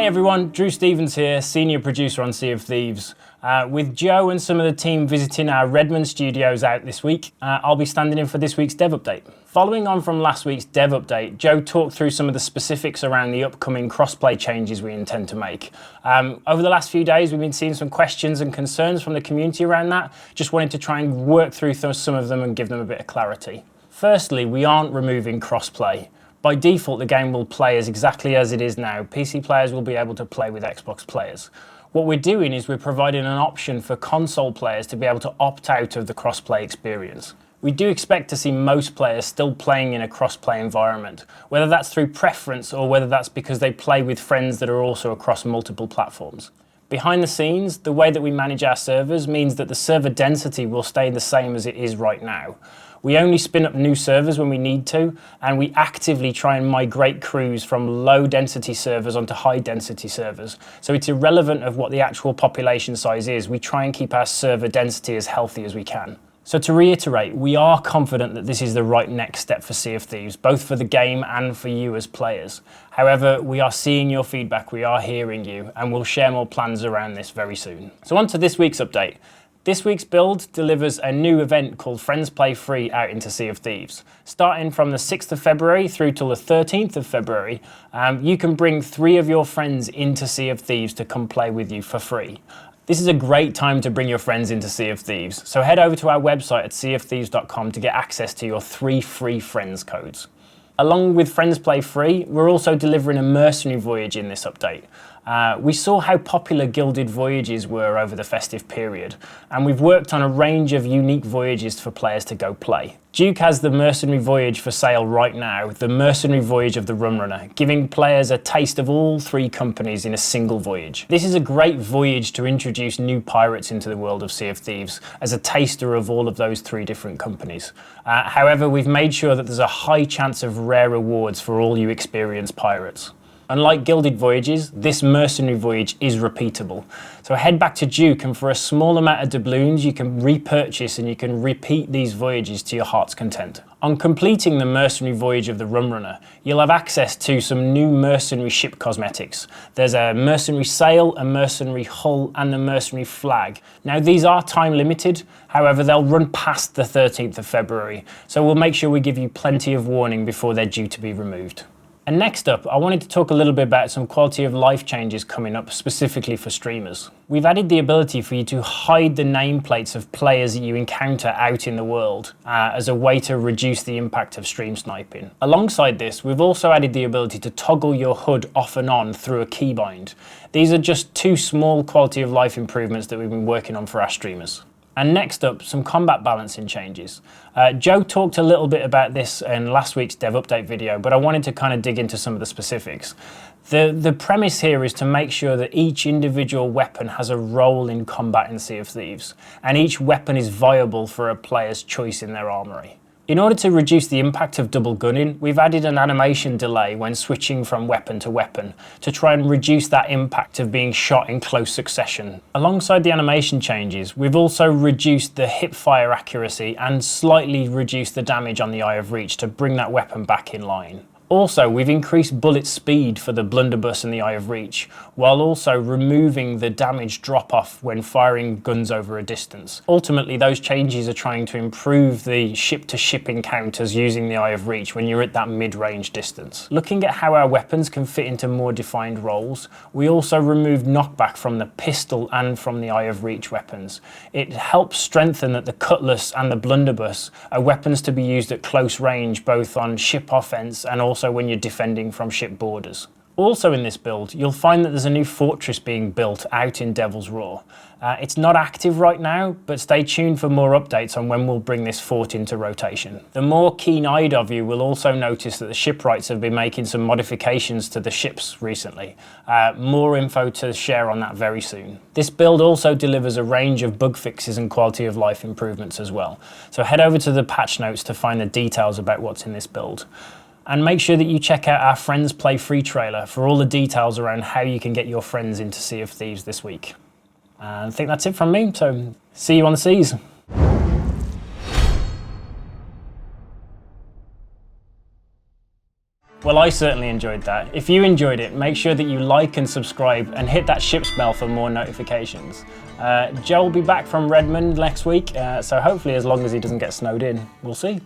Hey everyone, Drew Stevens here, senior producer on Sea of Thieves. With Joe and some of the team visiting our Redmond studios out this week, I'll be standing in for this week's dev update. Following on from last week's dev update, Joe talked through some of the specifics around the upcoming crossplay changes we intend to make. Over the last few days, we've been seeing some questions and concerns from the community around that. Just wanted to try and work through some of them and give them a bit of clarity. Firstly, we aren't removing crossplay. By default, the game will play as exactly as it is now. PC players will be able to play with Xbox players. What we're doing is we're providing an option for console players to be able to opt out of the crossplay experience. We do expect to see most players still playing in a crossplay environment, whether that's through preference or whether that's because they play with friends that are also across multiple platforms. Behind the scenes, the way that we manage our servers means that the server density will stay the same as it is right now. We only spin up new servers when we need to, and we actively try and migrate crews from low density servers onto high density servers. So it's irrelevant of what the actual population size is. We try and keep our server density as healthy as we can. So to reiterate, we are confident that this is the right next step for Sea of Thieves, both for the game and for you as players. However, we are seeing your feedback, we are hearing you, and we'll share more plans around this very soon. So on to this week's update. This week's build delivers a new event called Friends Play Free out into Sea of Thieves. Starting from the 6th of February through till the 13th of February, you can bring 3 of your friends into Sea of Thieves to come play with you for free. This is a great time to bring your friends into Sea of Thieves, so head over to our website at seaofthieves.com to get access to your 3 free friends codes. Along with Friends Play Free, we're also delivering a Mercenary Voyage in this update. We saw how popular Gilded Voyages were over the festive period, and we've worked on a range of unique voyages for players to go play. Duke has the Mercenary Voyage for sale right now, the Mercenary Voyage of the Rum Runner, giving players a taste of all 3 companies in a single voyage. This is a great voyage to introduce new pirates into the world of Sea of Thieves, as a taster of all of those 3 different companies. However, we've made sure that there's a high chance of rare rewards for all you experienced pirates. Unlike Gilded Voyages, this Mercenary Voyage is repeatable. So head back to Duke, and for a small amount of doubloons you can repurchase and you can repeat these voyages to your heart's content. On completing the Mercenary Voyage of the Rum Runner, you'll have access to some new mercenary ship cosmetics. There's a mercenary sail, a mercenary hull, and the mercenary flag. Now these are time limited, however they'll run past the 13th of February, so we'll make sure we give you plenty of warning before they're due to be removed. And next up, I wanted to talk a little bit about some quality of life changes coming up specifically for streamers. We've added the ability for you to hide the nameplates of players that you encounter out in the world as a way to reduce the impact of stream sniping. Alongside this, we've also added the ability to toggle your HUD off and on through a keybind. These are just 2 small quality of life improvements that we've been working on for our streamers. And next up, some combat balancing changes. Joe talked a little bit about this in last week's dev update video, but I wanted to kind of dig into some of the specifics. The premise here is to make sure that each individual weapon has a role in combat in Sea of Thieves, and each weapon is viable for a player's choice in their armory. In order to reduce the impact of double gunning, we've added an animation delay when switching from weapon to weapon to try and reduce that impact of being shot in close succession. Alongside the animation changes, we've also reduced the hip fire accuracy and slightly reduced the damage on the Eye of Reach to bring that weapon back in line. Also, we've increased bullet speed for the blunderbuss and the Eye of Reach, while also removing the damage drop-off when firing guns over a distance. Ultimately, those changes are trying to improve the ship-to-ship encounters using the Eye of Reach when you're at that mid-range distance. Looking at how our weapons can fit into more defined roles, we also removed knockback from the pistol and from the Eye of Reach weapons. It helps strengthen that the cutlass and the blunderbuss are weapons to be used at close range, both on ship offense and also when you're defending from ship borders. Also in this build, you'll find that there's a new fortress being built out in Devil's Roar. It's not active right now, but stay tuned for more updates on when we'll bring this fort into rotation. The more keen-eyed of you will also notice that the shipwrights have been making some modifications to the ships recently. More info to share on that very soon. This build also delivers a range of bug fixes and quality of life improvements as well. So head over to the patch notes to find the details about what's in this build. And make sure that you check out our Friends Play Free trailer for all the details around how you can get your friends into Sea of Thieves this week. I think that's it from me, so see you on the seas. Well, I certainly enjoyed that. If you enjoyed it, make sure that you like and subscribe and hit that ship's bell for more notifications. Joe will be back from Redmond next week, so hopefully as long as he doesn't get snowed in, we'll see.